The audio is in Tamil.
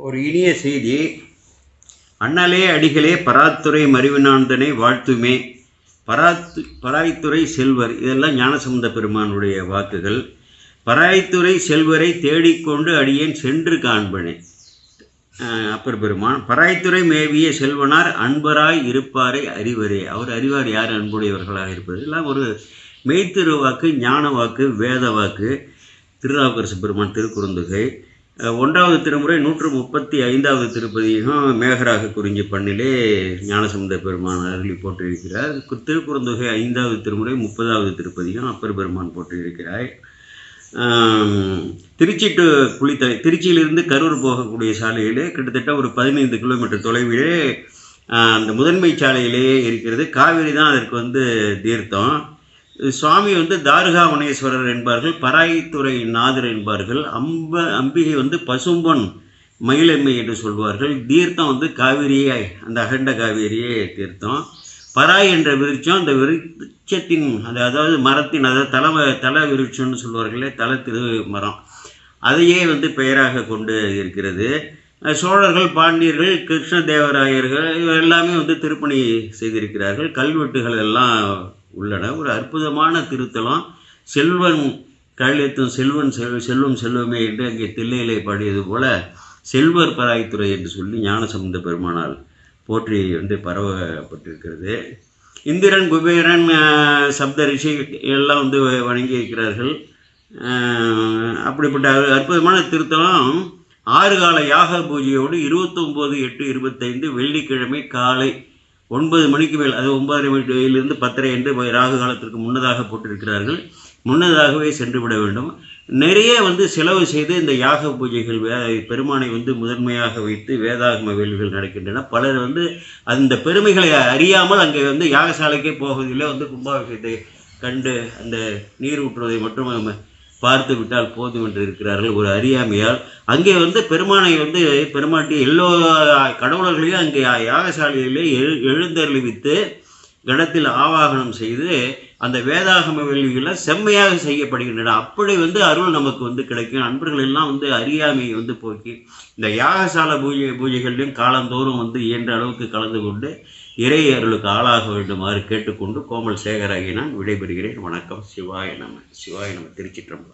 ஒரு இனிய செய்தி. அண்ணலே அடிகளே பராத்துரை மறிவினாந்தனை வாழ்த்துமே. பராய்த்துறை செல்வர், இதெல்லாம் ஞானசம்பந்த பெருமானுடைய வாக்குகள். பராய்த்துறை செல்வரை தேடிக்கொண்டு அடியேன் சென்று காண்பனே. அப்பர் பெருமான் பராய்த்துறை மேவிய செல்வனார் அன்பராய் இருப்பாரை அறிவரே. அவர் அறிவார் யார் அன்புடையவர்களாக இருப்பது. எல்லாம் ஒரு மெய்த்திரு வாக்கு, ஞான வாக்கு, வேத வாக்கு. திருநாவுக்கரசு பெருமான் திருக்குறுந்தொகை 1வது திருமுறை 135வது திருப்பதியும் மேகராக குறிஞ்சி பண்ணிலே ஞானசம்பந்த பெருமான் அருளி போட்டிருக்கிறார். திருக்குறுந்தொகை 5வது திருமுறை 30வது திருப்பதியும் அப்பர் பெருமான் போட்டிருக்கிறார். திருச்சி டு குளித்தலை, திருச்சியிலிருந்து கரூர் போகக்கூடிய சாலையிலே கிட்டத்தட்ட ஒரு 15 கிலோமீட்டர் தொலைவிலே அந்த முதன்மை சாலையிலேயே இருக்கிறது. காவிரி தான் அதற்கு தீர்த்தம். சுவாமி தாருகாவனேஸ்வரர் என்பார்கள், பராய்த்துறை நாதர் என்பார்கள். அம்பிகை பசும்பொன் மயிலம்மை என்று சொல்வார்கள். தீர்த்தம் காவிரியே, அந்த அகண்ட காவிரியே தீர்த்தம். பராய் என்ற விருட்சம், அந்த விருட்சத்தின் அதாவது மரத்தின், அதாவது தல விருட்சம்னு சொல்வார்களே, தல திரு மரம், அதையே பெயராக கொண்டு இருக்கிறது. சோழர்கள், பாண்டியர்கள், கிருஷ்ணதேவராயர்கள் எல்லாமே திருப்பணி செய்திருக்கிறார்கள். கல்வெட்டுகள் எல்லாம் உள்ளன. ஒரு அற்புதமான திருத்தலம். செல்வன் கழித்தும் செல்வன் செல்வம் செல்வமே என்று அங்கே தில்லையிலே பாடியது போல செல்வர் பராய்த்துறை என்று சொல்லி ஞானசம்பந்த பெருமானால் போற்றி பரவப்பட்டிருக்கிறது. இந்திரன், குபேரன், சப்த ரிஷி எல்லாம் வணங்கி இருக்கிறார்கள். அப்படிப்பட்ட அற்புதமான திருத்தலம் 6 கால யாக பூஜையோடு 29/8/25 வெள்ளிக்கிழமை காலை 9 மணிக்கு மேல், அது 9:30 மணியிலிருந்து 10:30 என்று ராகு காலத்திற்கு முன்னதாக போட்டிருக்கிறார்கள். முன்னதாகவே சென்று விட வேண்டும். நிறைய செலவு செய்து இந்த யாக பூஜைகள் பெருமானை முதன்மையாக வைத்து வேதாகம வேள்விகள் நடக்கின்றன. பலர் அந்த பெருமைகளை அறியாமல் அங்கே யாகசாலைக்கே போவதில்லை. கும்பாபிஷேகத்தை கண்டு அந்த நீர் ஊற்றுவதை மட்டும் பார்த்து விட்டால் போதும் என்று இருக்கிறார்கள். ஒரு அறியாமையால் அங்கே பெருமானை பெருமாட்டி எல்லோ கடவுளர்களையும் அங்கே யாகசாலையிலே எழுந்தருளிவித்து கணத்தில் ஆவாகனம் செய்து அந்த வேதாகம வேள்விகளை செம்மையாக செய்யப்படுகின்றன. அப்படி அருள் நமக்கு கிடைக்கும். அன்பர்கள் எல்லாம் அறியாமையை போக்கி இந்த யாகசாலை பூஜைகளையும் காலந்தோறும் இயன்ற அளவுக்கு கலந்து கொண்டு இறை அருளுக்கு ஆளாக வேண்டுமாறு கேட்டுக்கொண்டு கோமல் சேகராகி நான் விடைபெறுகிறேன். வணக்கம். சிவாய நம. சிவாய நம. திருச்சிற்றம்பலம்.